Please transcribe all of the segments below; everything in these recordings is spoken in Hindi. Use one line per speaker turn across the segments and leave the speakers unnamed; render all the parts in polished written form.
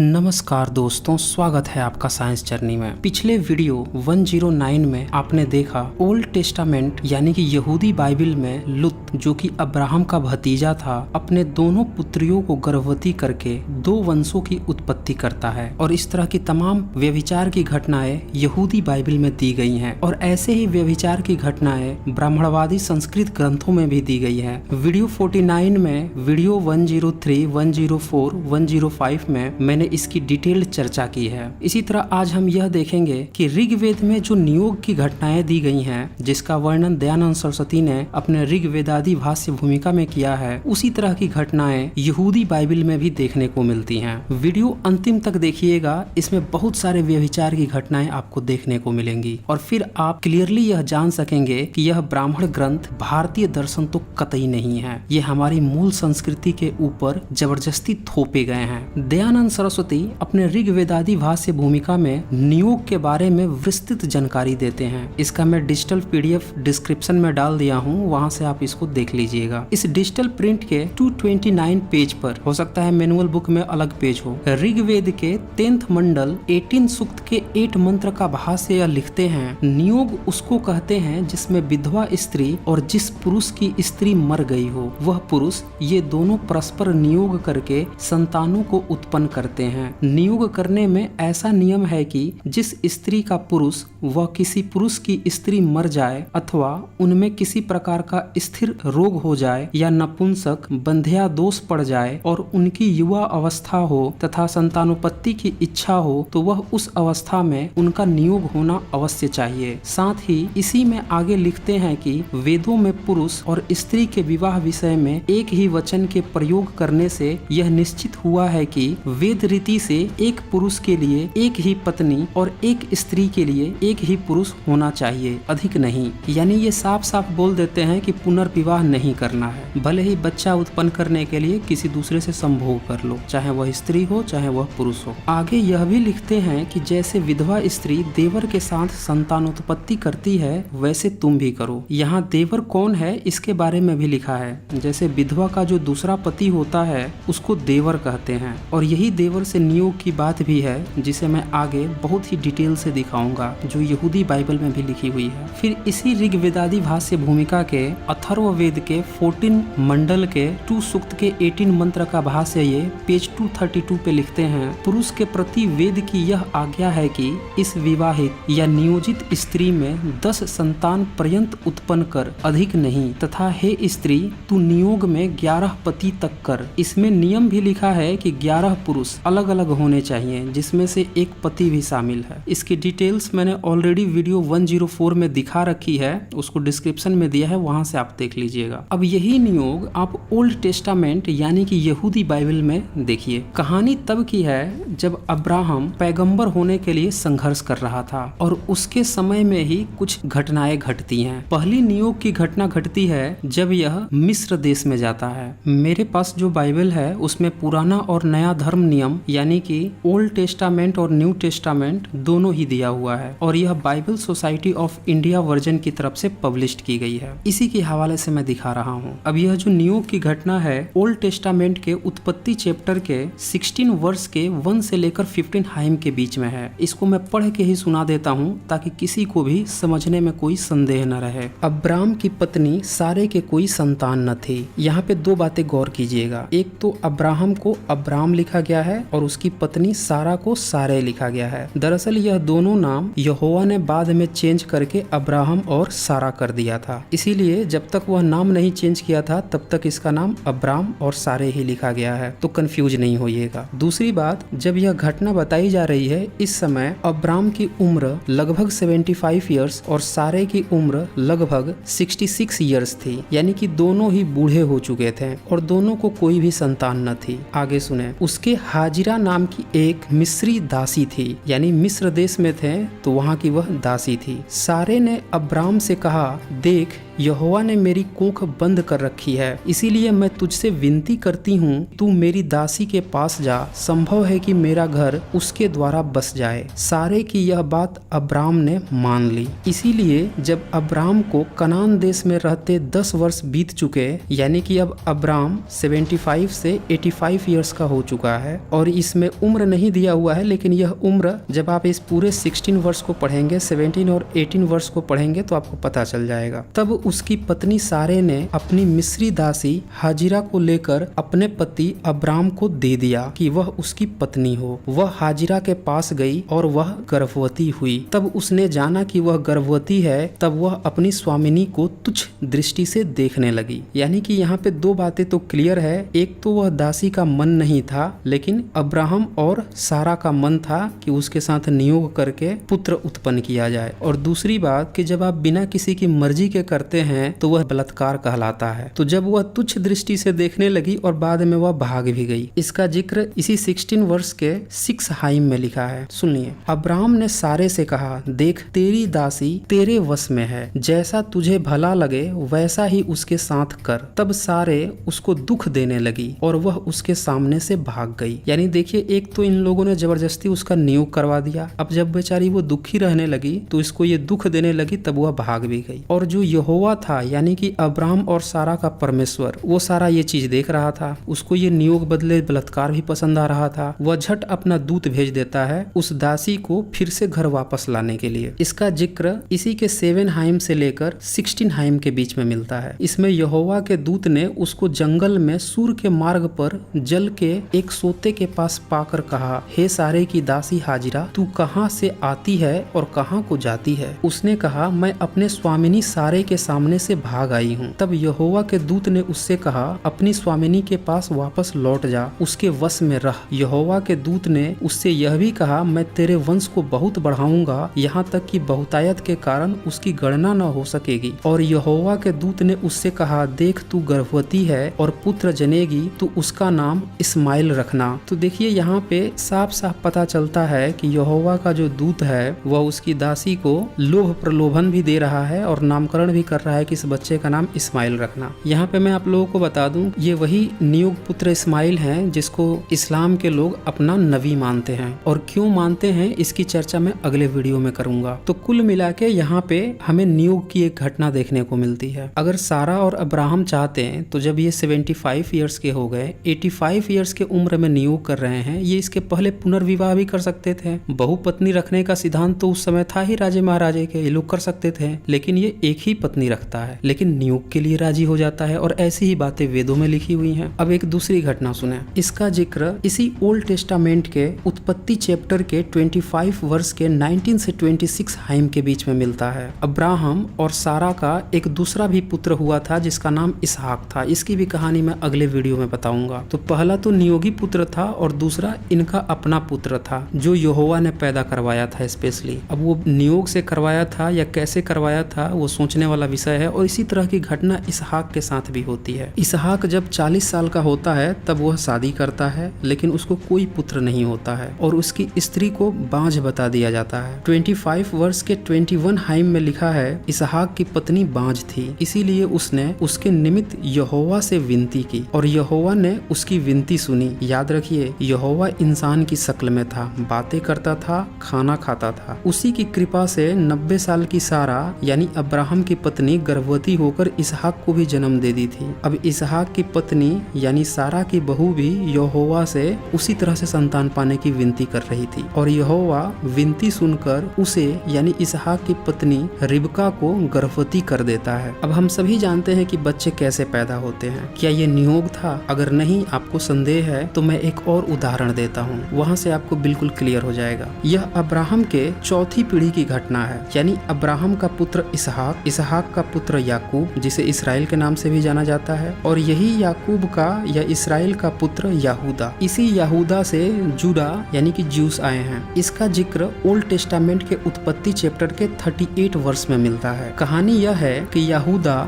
नमस्कार दोस्तों, स्वागत है आपका साइंस जर्नी में। पिछले वीडियो 109 में आपने देखा ओल्ड टेस्टामेंट यानी कि यहूदी बाइबल में लुत जो कि अब्राहम का भतीजा था अपने दोनों पुत्रियों को गर्भवती करके 2 वंशों की उत्पत्ति करता है और इस तरह की तमाम व्यभिचार की घटनाएं यहूदी बाइबल में दी गई हैं और ऐसे ही व्यभिचार की घटनाएं ब्राह्मणवादी संस्कृत ग्रंथों में भी दी गई है। वीडियो 49 में, वीडियो 103, 104, 105 में मैंने इसकी डिटेल्ड चर्चा की है। इसी तरह आज हम यह देखेंगे कि ऋग्वेद में जो नियोग की घटनाएं दी गई हैं, जिसका वर्णन दयानंद सरस्वती ने अपने ऋग्वेदादि भाष्य भूमिका में किया है, उसी तरह की घटनाएं यहूदी बाइबल में भी देखने को मिलती हैं। वीडियो अंतिम तक देखिएगा, इसमें बहुत सारे व्यभिचार की घटनाएं आपको देखने को मिलेंगी और फिर आप क्लियरली यह जान सकेंगे कि यह ब्राह्मण ग्रंथ भारतीय दर्शन तो कतई नहीं है, ये हमारी मूल संस्कृति के ऊपर जबरदस्ती थोपे गए हैं। दयानंद सरस्वती अपने ऋग्वेदादि भाष्य भूमिका में नियोग के बारे में विस्तृत जानकारी देते हैं। इसका मैं डिजिटल पीडीएफ डिस्क्रिप्शन में डाल दिया हूँ, वहां से आप इसको देख लीजिएगा। इस डिजिटल प्रिंट के 229 पेज पर, हो सकता है मैनुअल बुक में अलग पेज हो, ऋग्वेद के 10th मंडल 18 सूक्त के 8 मंत्र का भाष्य यह लिखते हैं, नियोग उसको कहते हैं जिसमें विधवा स्त्री और जिस पुरुष की स्त्री मर गई हो वह पुरुष, ये दोनों परस्पर नियोग करके संतानों को उत्पन्न करते हैं। नियोग करने में ऐसा नियम है कि जिस स्त्री का पुरुष वह किसी पुरुष की स्त्री मर जाए अथवा उनमें किसी प्रकार का स्थिर रोग हो जाए या नपुंसक बंध्या दोष पड़ जाए और उनकी युवा अवस्था हो तथा संतानोत्पत्ति की इच्छा हो तो वह उस अवस्था में उनका नियोग होना अवश्य चाहिए। साथ ही इसी में आगे लिखते हैं कि वेदों में पुरुष और स्त्री के विवाह विषय में एक ही वचन के प्रयोग करने से यह निश्चित हुआ है कि वेद रीति से एक पुरुष के लिए एक ही पत्नी और एक स्त्री के लिए एक ही पुरुष होना चाहिए, अधिक नहीं। यानी ये साफ साफ बोल देते हैं कि पुनर्विवाह नहीं करना है, भले ही बच्चा उत्पन्न करने के लिए किसी दूसरे से संभोग कर लो, चाहे वह स्त्री हो चाहे वह पुरुष हो। आगे यह भी लिखते हैं कि जैसे विधवा स्त्री देवर के साथ संतानोत्पत्ति करती है वैसे तुम भी करो। यहाँ देवर कौन है इसके बारे में भी लिखा है, जैसे विधवा का जो दूसरा पति होता है उसको देवर कहते हैं और यही देवर से नियोग की बात भी है, जिसे मैं आगे बहुत ही डिटेल से दिखाऊंगा, जो यहूदी बाइबल में भी लिखी हुई है। फिर इसी ऋग्वेदादि भाष्य भूमिका के अथर्ववेद के 14 मंडल के 2 सूक्त के 18 मंत्र का भाष्य ये पेज 232 पे लिखते हैं, पुरुष के प्रति वेद की यह आज्ञा है कि इस विवाहित या नियोजित स्त्री में 10 संतान पर्यंत उत्पन्न कर, अधिक नहीं, तथा हे स्त्री तू नियोग में 11 पति तक कर। इसमें नियम भी लिखा है कि 11 पुरुष अलग अलग होने चाहिए, जिसमें से एक पति भी शामिल है। इसकी डिटेल्स मैंने ऑलरेडी वीडियो 104 में दिखा रखी है, उसको डिस्क्रिप्शन में दिया है, वहां से आप देख लीजिएगा। अब यही नियोग आप ओल्ड टेस्टामेंट यानी कि यहूदी बाइबल में देखिए। कहानी तब की है जब अब्राहम पैगंबर होने के लिए संघर्ष कर रहा था और उसके समय में ही कुछ घटनाएं घटती हैं। पहली नियोग की घटना घटती है जब यह मिस्र देश में जाता है। मेरे पास जो बाइबल है उसमें पुराना और नया धर्म नियम यानी कि ओल्ड टेस्टामेंट और न्यू टेस्टामेंट दोनों ही दिया हुआ है और यह Bible society of India version की तरफ से पब्लिश्ड की गई है। इसी के हवाले से मैं दिखा रहा हूँ। अब यह जो नियोग की घटना है ओल्ड टेस्टामेंट के उत्पत्ति चैप्टर के 16 वर्ष के 1 से लेकर 15 हाइम के बीच में है। इसको मैं पढ़ के ही सुना देता हूँ ताकि किसी को भी समझने में कोई संदेह न रहे। अब्राम की पत्नी सारे के कोई संतान न थी। यहाँ पे 2 बातें गौर कीजिएगा। एक तो अब्राहम को अब्राम लिखा गया है और उसकी पत्नी सारा को सारे लिखा गया है। दरअसल यह दोनों नाम यहोवा ने बाद में चेंज करके अब्राहम और सारा कर दिया था, इसीलिए जब तक वह नाम नहीं चेंज किया था तब तक इसका नाम अब्राम और सारे ही लिखा गया है, तो कंफ्यूज नहीं होइएगा। दूसरी बात, जब यह घटना बताई जा रही है इस समय अब्राम की उम्र लगभग 75 ईयर्स और सारे की उम्र लगभग 66 ईयर्स थी, यानी कि दोनों ही बूढ़े हो चुके थे और दोनों को कोई भी संतान न थी। आगे सुने, उसके हाजिरा नाम की एक मिस्री दासी थी, यानी मिस्र देश में थे तो वहाँ की वह दासी थी। सारे ने अब्राम से कहा, देख यहोवा ने मेरी कोख बंद कर रखी है, इसीलिए मैं तुझसे विनती करती हूँ, तू मेरी दासी के पास जा, संभव है कि मेरा घर उसके द्वारा बस जाए। सारे की यह बात अब्राम ने मान ली। इसीलिए जब अब्राम को कनान देश में रहते 10 वर्ष बीत चुके, यानी कि अब अब्राम 75 से 85 ईयर्स का हो चुका है, और इसमें उम्र नहीं दिया हुआ है, लेकिन यह उम्र जब आप इस पूरे 16 वर्ष को पढ़ेंगे, 17 और 18 वर्ष को पढ़ेंगे तो आपको पता चल जाएगा। तब उसकी पत्नी सारे ने अपनी मिस्री दासी हाजिरा को लेकर अपने पति अब्राम को दे दिया कि वह उसकी पत्नी हो। वह हाजिरा के पास गई और वह गर्भवती हुई। तब उसने जाना कि वह गर्भवती है, तब वह अपनी स्वामिनी को तुच्छ दृष्टि से देखने लगी। यानी कि यहाँ पे दो बातें तो क्लियर है। एक तो वह दासी का मन नहीं था, लेकिन अब्राहम और सारा का मन था कि उसके साथ नियोग करके पुत्र उत्पन्न किया जाए। और दूसरी बात कि जब आप बिना किसी की मर्जी के करते हैं तो वह बलात्कार कहलाता है। तो जब वह तुच्छ दृष्टि से देखने लगी और बाद में वह भाग भी गई। इसका जिक्र इसी 16 वर्ष के 6 हाइम में लिखा है। सुनिए, अब्राहम ने सारे से कहा, देख तेरी दासी तेरे वश में है, जैसा तुझे भला लगे वैसा ही उसके साथ कर। तब सारे उसको दुख देने लगी और वह उसके सामने से भाग गई। यानी देखिए, एक तो इन लोगों ने जबरदस्ती उसका नियोग करवा दिया। अब जब बेचारी वो दुखी रहने लगी तो इसको ये दुख देने लगी, तब वह भाग भी गई। और जो यहोवा था, यानी कि अब्राहम और सारा का परमेश्वर, वो सारा ये चीज देख रहा था। उसको ये नियोग बदले बलात्कार भी पसंद आ रहा था। वह झट अपना दूत भेज देता है उस दासी को फिर से घर वापस लाने के लिए। इसका जिक्र इसी के 7 हाइम से लेकर 16 हाइम के बीच में मिलता है। इसमें यहोवा के दूत ने उसको जंगल में सूर के मार्ग पर जल के एक सोते के पास पाकर कहा, हे सारे की दासी हाजिरा, तू कहाँ से आती है और कहाँ को जाती है? उसने कहा, मैं अपने स्वामिनी सारे के सामने से भाग आई हूँ। तब यहोवा के दूत ने उससे कहा, अपनी स्वामिनी के पास वापस लौट जा, उसके वश में रह। यहोवा के दूत ने उससे यह भी कहा, मैं तेरे वंश को बहुत बढ़ाऊंगा, यहाँ तक कि बहुतायत के कारण उसकी गणना न हो सकेगी। और यहोवा के दूत ने उससे कहा, देख तू गर्भवती है और पुत्र जनेगी, तू उसका नाम इस्माइल रखना। तो देखिए, यहाँ पे साफ साफ पता चलता है कि यहोवा का जो दूत है वह उसकी दासी को लोभ प्रलोभन भी दे रहा है और नामकरण भी कर रहा है कि इस बच्चे का नाम इस्माइल रखना। यहाँ पे मैं आप लोगों को बता दूं, ये वही नियोग पुत्र इस्माइल हैं जिसको इस्लाम के लोग अपना नबी मानते हैं। और क्यों मानते हैं इसकी चर्चा मैं अगले वीडियो में करूंगा। तो कुल मिला के यहाँ पे हमें नियोग की एक घटना देखने को मिलती है। अगर सारा और अब्राहम चाहते हैं तो जब ये 75 ईयर्स के हो गए, 85 ईयर्स के उम्र में नियोग कर रहे हैं, ये इसके पहले पुनर्विवाह भी कर सकते थे। बहुपत्नी रखने का सिद्धांत तो उस समय था ही राजे महाराजे के, ये लोग कर सकते थे। लेकिन ये एक ही पत्नी रखता है, लेकिन नियोग के लिए राजी हो जाता है। और ऐसी ही बातें वेदों में लिखी हुई हैं। अब एक दूसरी घटना सुने। इसका जिक्र इसी ओल्ड टेस्टामेंट के उत्पत्ति चैप्टर के 25 वर्ष के 19 से 26 हाइम के बीच में मिलता है। अब्राहम और सारा का एक दूसरा भी पुत्र हुआ था जिसका नाम इसहाक था। इसकी भी कहानी मैं अगले वीडियो में बताऊंगा। तो पहला तो नियोगी पुत्र था और दूसरा इनका अपना पुत्र था जो यहोवा ने पैदा करवाया था स्पेशली। अब वो नियोग से करवाया था या कैसे करवाया था वो सोचने वाला विषय है। और इसी तरह की घटना इसहाक के साथ भी होती है। इसहाक जब 40 साल का होता है तब वह शादी करता है, लेकिन उसको कोई पुत्र नहीं होता है और उसकी स्त्री को बांझ बता दिया जाता है। 25 वर्ष के 21 हाइम में लिखा है, इसहाक की पत्नी बांझ थी, इसीलिए उसने उसके निमित्त यहोवा से विनती की और यहोवा ने उसकी विनती सुनी। याद रखिए, यहोवा इंसान की शक्ल में था, बातें करता था, खाना खाता था। उसी की कृपा से 90 साल की सारा यानी अब्राहम की पत्नी गर्भवती होकर इसहाक को भी जन्म दे दी थी। अब इसहाक की पत्नी यानी सारा की बहू भी यहोवा से उसी तरह से संतान पाने की विनती कर रही थी और यहोवा विनती सुनकर उसे यानी इसहाक की पत्नी रिबका को गर्भवती कर देता है। अब हम सभी जानते हैं कि बच्चे कैसे पैदा होते हैं। क्या ये नियोग था? अगर नहीं आपको संदेह है तो मैं एक और उदाहरण देता हूँ, वहाँ से आपको बिल्कुल क्लियर हो जाएगा। यह अब्राहम के चौथी पीढ़ी की घटना है। यानी अब्राहम का पुत्र इसहाक, इसहाक का पुत्र याकूब जिसे इसराइल के नाम से भी जाना जाता है, और यही याकूब का या इसराइल का पुत्र यहूदा। इसी यहूदा से जुड़ा यानी कि ज्यूस आए हैं। इसका जिक्र ओल्ड टेस्टामेंट के उत्पत्ति चैप्टर के 38 वर्ष में मिलता है। कहानी यह है कि यहूदा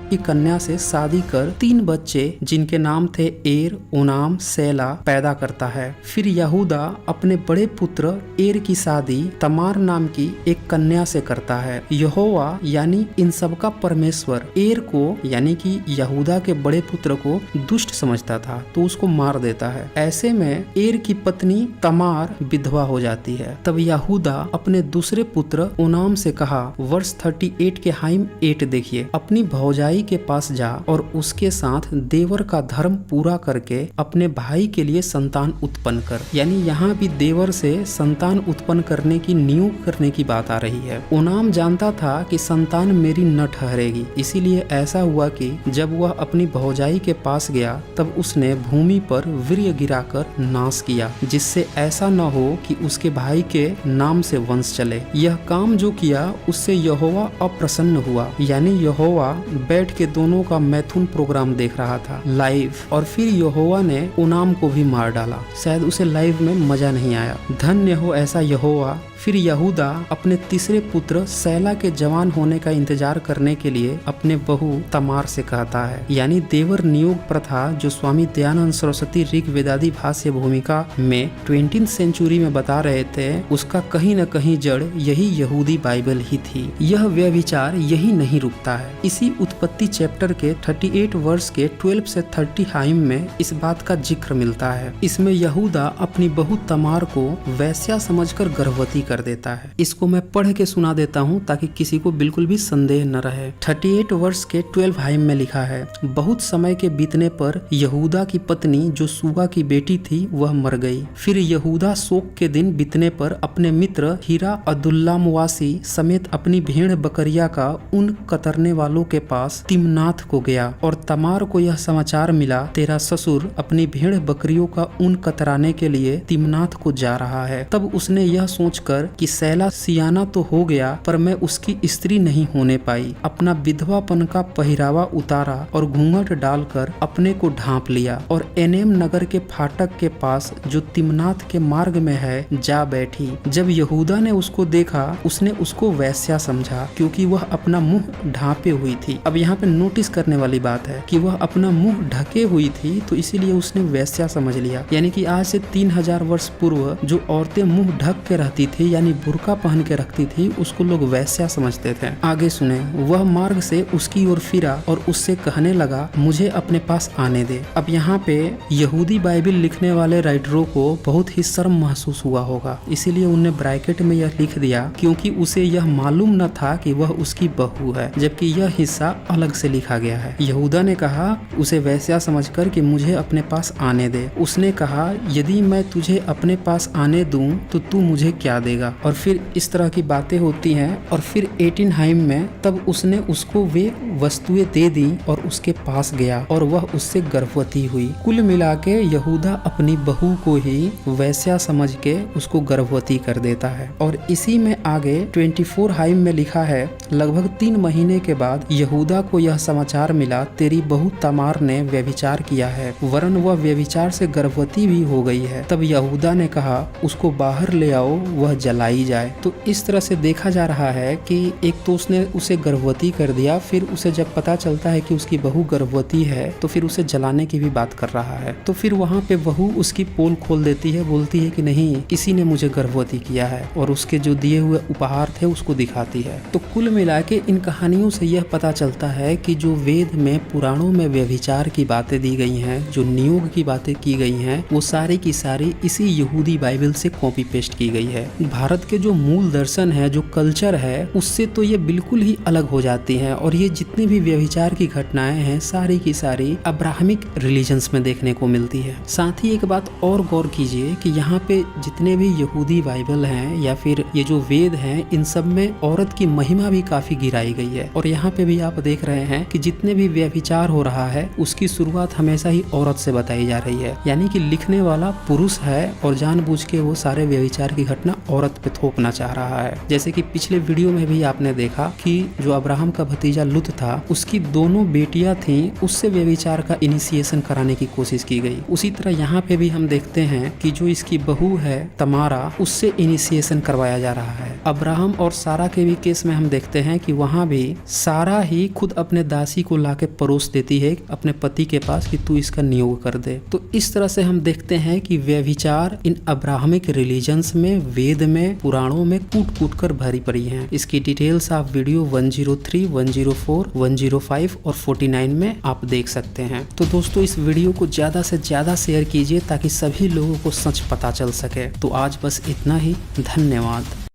की कन्या से शादी कर 3 बच्चे जिनके नाम थे एर, ओनाम, सेला पैदा करता है। फिर यहूदा अपने बड़े पुत्र एर की शादी तमार नाम की एक कन्या से करता है। यहोवा यानी इन सब का परमेश्वर एर को यानी कि यहूदा के बड़े पुत्र को दुष्ट समझता था तो उसको मार देता है। ऐसे में एर की पत्नी तमार विधवा हो जाती है। तब यहूदा अपने दूसरे पुत्र ओनाम से कहा, वर्ष 38 के हाइम 8 देखिए, अपनी भौजाई के पास जा और उसके साथ देवर का धर्म पूरा करके अपने भाई के लिए संतान उत्पन्न कर। यानी यहाँ भी देवर से संतान उत्पन्न करने की नियुक्त करने की बात आ रही है। ओनाम जानता था कि संतान मेरी न ठहरेगी, इसीलिए ऐसा हुआ कि जब वह अपनी भौजाई के पास गया तब उसने भूमि पर वीर्य गिराकर नाश किया, जिससे ऐसा न हो कि उसके भाई के नाम से वंश चले। यह काम जो किया उससे यहोवा अप्रसन्न हुआ। यानी यहोवा बैठ के दोनों का मैथुन प्रोग्राम देख रहा था लाइव, और फिर यहोवा ने ओनाम को भी मार डाला। शायद उसे लाइव में मजा नहीं आया। धन्य हो ऐसा यहोवा। फिर यहूदा अपने तीसरे पुत्र सैला के जवान होने का इंतजार करने के लिए अपने बहू तमार से कहता है। यानी देवर नियोग प्रथा जो स्वामी दयानंद सरस्वती ऋग वेदादि भाष्य भूमिका में 20th सेंचुरी में बता रहे थे, उसका कहीं न कहीं जड़ यही यहूदी बाइबल ही थी। यह व्यभिचार यही नहीं रुकता है। इसी उत्पत्ति चैप्टर के 38 वर्ष के 12 से 30 हाइम में इस बात का जिक्र मिलता है। इसमें यहूदा अपनी बहू तमार को वैश्या समझकर गर्भवती कर देता है। इसको मैं पढ़ के सुना देता हूँ ताकि किसी को बिल्कुल भी संदेह न रहे। 38 वर्ष के 12 हाइम में लिखा है, बहुत समय के बीतने पर यहूदा की पत्नी जो सूबा की बेटी थी वह मर गई। फिर यहूदा शोक के दिन बीतने पर अपने मित्र हीरा अदुल्लामवासी समेत अपनी भेड़ बकरिया का ऊन कतरने वालों के पास तिम्नाथ को गया और तमार को यह समाचार मिला, तेरा ससुर अपनी भेड़ बकरियों का ऊन कतराने के लिए तिम्नाथ को जा रहा है। तब उसने यह सोचकर कि सैला सियाना तो हो गया पर मैं उसकी स्त्री नहीं होने पाई, अपना विधवापन का पहरावा उतारा और घूंघट डालकर अपने को ढांप लिया और एनेम नगर के फाटक के पास जो तिम्नाथ के मार्ग में है जा बैठी। जब यहूदा ने उसको देखा उसने उसको वैश्या समझा क्योंकि वह अपना मुंह ढांपे हुई थी। अब यहाँ पे नोटिस करने वाली बात है कि वह अपना मुंह ढके हुई थी तो इसीलिए उसने वैश्या समझ लिया। यानी कि आज से 3000 वर्ष पूर्व जो औरतें मुंह ढक के रहती थी यानी बुर्का पहन के रखती थी उसको लोग वैश्या समझते थे। आगे सुने, वह मार्ग से उसकी ओर फिरा और उससे कहने लगा, मुझे अपने पास आने दे। अब यहाँ पे यहूदी बाइबल लिखने वाले राइटरों को बहुत ही शर्म महसूस हुआ होगा, इसीलिए उन्हें ब्रैकेट में यह लिख दिया क्योंकि उसे यह मालूम न था कि वह उसकी बहू है, जबकि यह हिस्सा अलग से लिखा गया है। यहूदा ने कहा उसे वैश्या समझकर कि मुझे अपने पास आने दे। उसने कहा, यदि मैं तुझे अपने पास आने दूं तो तू मुझे क्या देगा। और फिर इस तरह की बातें होती हैं। और फिर 18 हाइम में तब उसने उसको वे वस्तुएं दे दी और उसके पास गया और वह उससे गर्भवती हुई। कुल मिला के यहूदा अपनी बहू को ही वैश्या समझ के उसको गर्भवती कर देता है। और इसी में आगे 24 हाइम में लिखा है, लगभग 3 महीने के बाद यहूदा को यह समाचार मिला, तेरी बहू तमार ने व्यभिचार किया है, वरन वह व्यभिचार से गर्भवती भी हो गई है। तब यहूदा ने कहा, उसको बाहर ले आओ, वह जलाई जाए। तो इस तरह से देखा जा रहा है कि एक तो उसने उसे गर्भवती कर दिया, फिर उसे जब पता चलता है कि उसकी बहू गर्भवती है तो फिर उसे जलाने की भी बात कर रहा है। तो फिर वहाँ पे बहू उसकी पोल खोल देती है, बोलती है कि नहीं, किसी ने मुझे गर्भवती किया है और उसके जो दिए हुए उपहार थे उसको दिखाती है। तो कुल मिला के इन कहानियों से यह पता चलता है कि जो वेद में पुराणों में व्यभिचार की बातें दी गई हैं, जो नियोग की बातें की गई हैं, वो सारी की सारी इसी यहूदी बाइबल से कॉपी पेस्ट की गई है। भारत के जो मूल दर्शन है, जो कल्चर है, उससे तो ये बिल्कुल ही अलग हो जाती हैं। और ये जितनी भी व्यभिचार की घटनाएं हैं सारी की सारी अब्राहमिक रिलीजन्स में देखने को मिलती है। साथ ही एक बात और गौर कीजिए कि यहाँ पे जितने भी यहूदी बाइबल हैं या फिर ये जो वेद हैं, इन सब में औरत की महिमा भी काफी गिराई गई है। और यहाँ पे भी आप देख रहे हैं कि जितने भी व्यभिचार हो रहा है उसकी शुरुआत हमेशा ही औरत से बताई जा रही है। यानी कि लिखने वाला पुरुष है और जानबूझ के वो सारे व्यभिचार की घटना औरत औरत पे थोपना चाह रहा है। जैसे कि पिछले वीडियो में भी आपने देखा कि जो अब्राहम का भतीजा लुत था उसकी दोनों बेटियां थीं, उससे व्यभिचार का इनिशिएशन कराने की कोशिश की गई। उसी तरह यहाँ पे भी हम देखते हैं कि जो इसकी बहू है तमारा, उससे इनिशिएशन करवाया जा रहा है। अब्राहम और सारा के भी केस में हम देखते हैं कि वहाँ भी सारा ही खुद अपने दासी को लाके परोस देती है अपने पति के पास कि तू इसका नियोग कर दे। तो इस तरह से हम देखते हैं कि व्यभिचार इन अब्राहमिक रिलीजन्स में, वेद में, पुराणों में कूट कूट कर भरी पड़ी हैं। इसकी डिटेल्स आप वीडियो 103, 104, 105 और 49 में आप देख सकते हैं। तो दोस्तों इस वीडियो को ज्यादा से ज्यादा शेयर कीजिए ताकि सभी लोगों को सच पता चल सके। तो आज बस इतना ही, धन्यवाद।